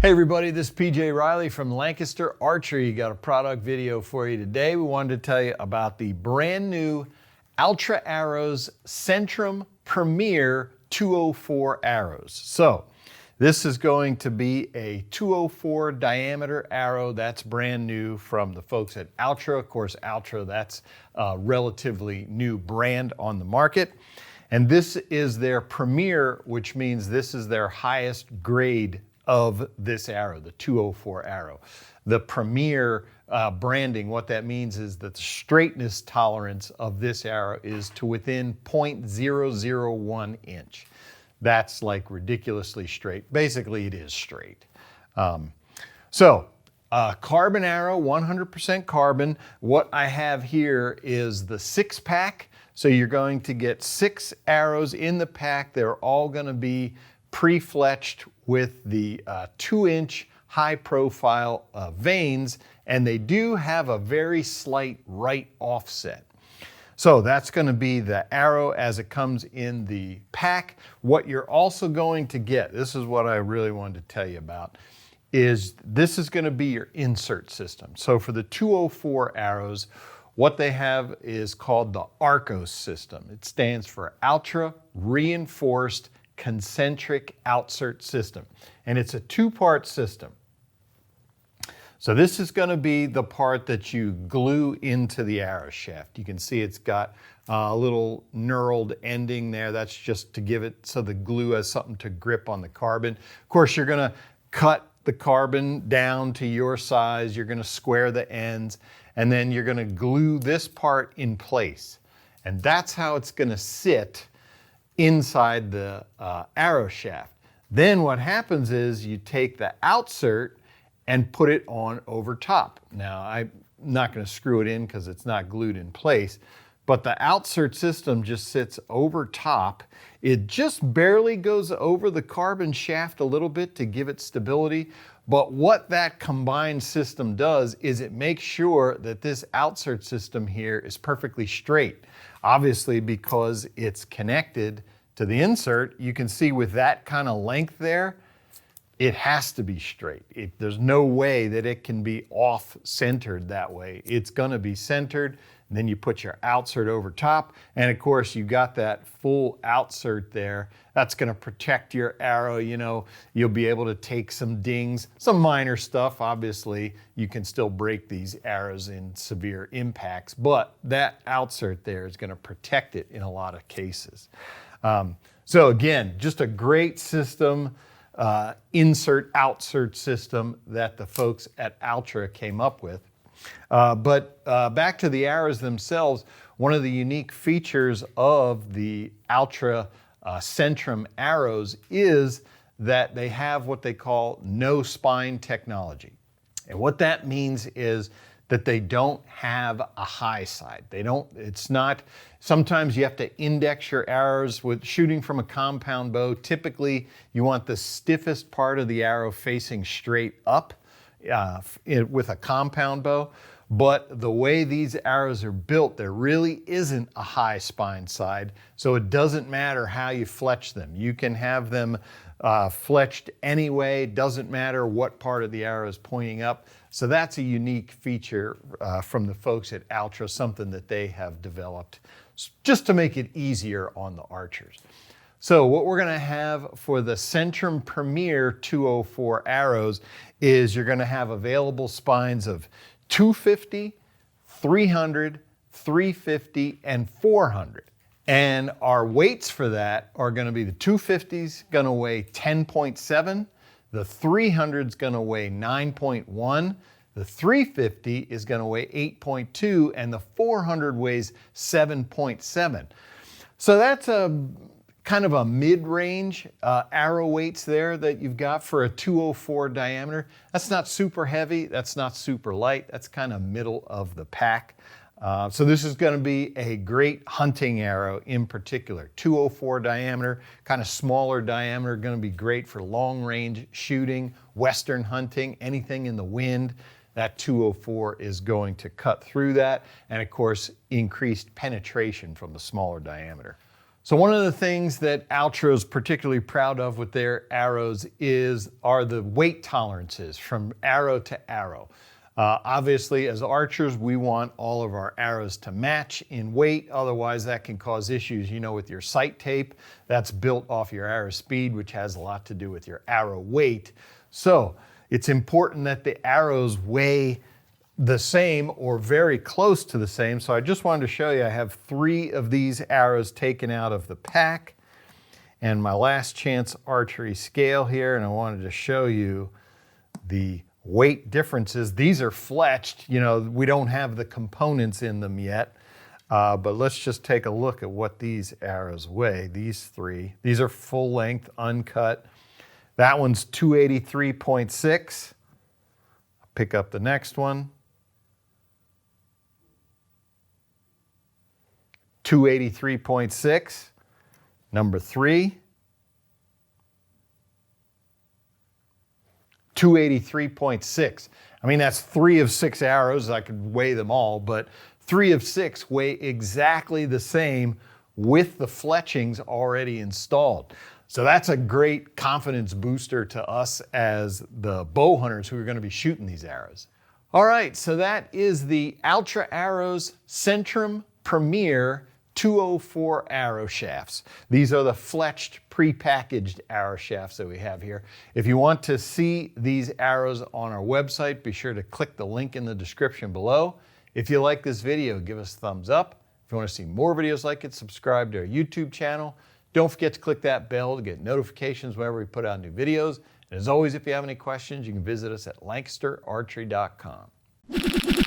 Hey everybody, this is PJ Riley from Lancaster Archery. Got a product video for you today. We wanted to tell you about the brand new Altra Arrows Centrum Premier 204 arrows. So this is going to be a 204 diameter arrow that's brand new from the folks at Altra. Of course, Altra, that's a relatively new brand on the market. And this is their Premier, which means this is their highest grade of this arrow, the 204 arrow. The Premier branding, what that means is that the straightness tolerance of this arrow is to within 0.001 inch. That's like ridiculously straight. Basically, it is straight. Carbon arrow, 100% carbon. What I have here is the 6-pack. So you're going to get 6 arrows in the pack. They're all going to be pre-fletched with the 2-inch high profile vanes, and they do have a very slight right offset. So that's going to be the arrow as it comes in the pack. What you're also going to get, this is what I really wanted to tell you about, is this is going to be your insert system. So for the 204 arrows, what they have is called the Arcos system. It stands for Ultra Reinforced Concentric Outsert System. And it's a 2-part system. So this is going to be the part that you glue into the arrow shaft. You can see it's got a little knurled ending there. That's just to give it so the glue has something to grip on the carbon. Of course, you're going to cut the carbon down to your size. You're going to square the ends, and then you're going to glue this part in place. And that's how it's going to sit inside the arrow shaft. Then what happens is you take the outsert and put it on over top. Now, I'm not going to screw it in because it's not glued in place, but the outsert system just sits over top. It just barely goes over the carbon shaft a little bit to give it stability. But what that combined system does is it makes sure that this outsert system here is perfectly straight. Obviously, because it's connected to the insert, you can see with that kind of length there, it has to be straight. There's no way that it can be off-centered that way. It's gonna be centered, and then you put your outsert over top, and of course you got that full outsert there. That's gonna protect your arrow. You know, you'll be able to take some dings, some minor stuff. Obviously, you can still break these arrows in severe impacts, but that outsert there is gonna protect it in a lot of cases. So again, just a great system, insert-outsert system that the folks at Altra came up with. But back to the arrows themselves, one of the unique features of the Altra Centrum arrows is that they have what they call no spine technology. And what that means is that they don't have a high side. Sometimes you have to index your arrows with shooting from a compound bow. Typically, you want the stiffest part of the arrow facing straight up with a compound bow. But the way these arrows are built, there really isn't a high spine side, so it doesn't matter how you fletch them. You can have them fletched anyway, doesn't matter what part of the arrow is pointing up. So that's a unique feature from the folks at Altra, something that they have developed just to make it easier on the archers. So what we're gonna have for the Centrum Premier 204 arrows is you're gonna have available spines of 250, 300, 350, and 400. And our weights for that are going to be the 250's going to weigh 10.7, the 300's going to weigh 9.1, the 350 is going to weigh 8.2, and the 400 weighs 7.7. So that's a kind of a mid-range arrow weights there that you've got for a 204 diameter. That's not super heavy, that's not super light, that's kind of middle of the pack. So this is going to be a great hunting arrow in particular. 204 diameter, kind of smaller diameter, going to be great for long range shooting, western hunting, anything in the wind. That 204 is going to cut through that, and of course increased penetration from the smaller diameter. So one of the things that Altra is particularly proud of with their arrows are the weight tolerances from arrow to arrow. Obviously, as archers, we want all of our arrows to match in weight. Otherwise, that can cause issues, with your sight tape. That's built off your arrow speed, which has a lot to do with your arrow weight. So it's important that the arrows weigh the same or very close to the same. So I just wanted to show you, I have 3 of these arrows taken out of the pack and my last chance archery scale here, and I wanted to show you the weight differences. These are fletched, we don't have the components in them yet, but let's just take a look at what these arrows weigh. These 3, these are full length, uncut. That one's 283.6. Pick up the next one. 283.6. Number 3. 283.6. I mean, that's 3 of 6 arrows. I could weigh them all, but 3 of 6 weigh exactly the same with the fletchings already installed. So that's a great confidence booster to us as the bow hunters who are going to be shooting these arrows. All right, so that is the Altra Arrows Centrum Premier 204 arrow shafts. These are the fletched pre-packaged arrow shafts that we have here. If you want to see these arrows on our website, be sure to click the link in the description below. If you like this video, give us a thumbs up. If you want to see more videos like it, subscribe to our YouTube channel. Don't forget to click that bell to get notifications whenever we put out new videos. And as always, if you have any questions, you can visit us at LancasterArchery.com.